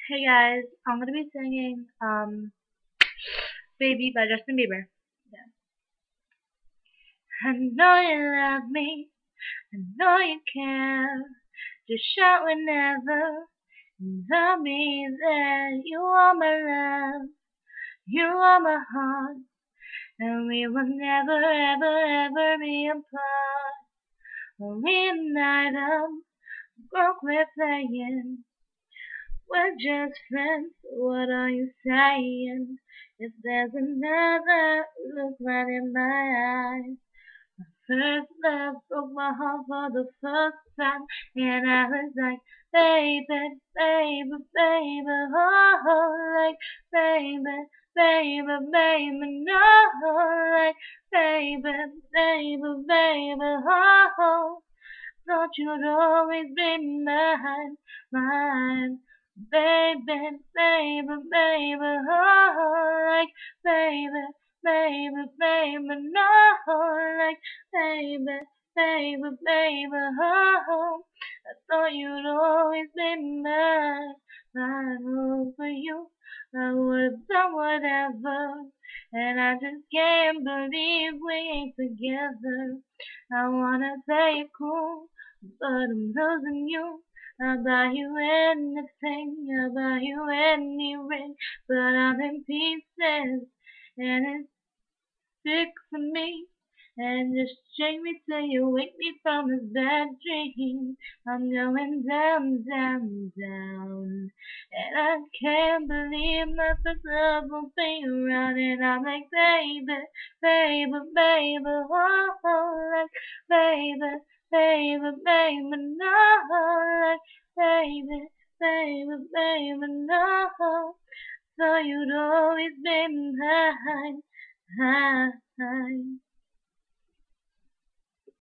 Hey guys, I'm gonna be singing Baby by Justin Bieber. Yeah. I know you love me, I know you care. Just shout whenever and tell me that you are my love, you are my heart, and we will never ever ever be apart. Only a night of broke we're playing. We're just friends, what are you saying? If there's another look right in my eyes. First love broke my heart for the first time, and I was like, baby, baby, baby, oh, like, baby, baby, baby, no, like, baby, baby, baby, oh. Thought you'd always be mine, mine. Baby, baby, baby, oh, like, baby, baby, baby, no, like, baby, baby, baby, oh. I thought you'd always be mine, mine. Oh, for you, I would've done whatever, and I just can't believe we ain't together. I wanna play it cool, but I'm losing you. I'll buy you anything, I'll buy you any ring, but I'm in pieces, and it sticks to me. And just shake me till you wake me from this bad dream. I'm going down, down, down. And I can't believe my first love will be around. And I'm like, baby, baby, baby, oh, oh, like, baby, baby, baby, no, like, baby, baby, baby, no. So you'd always be mine, mine.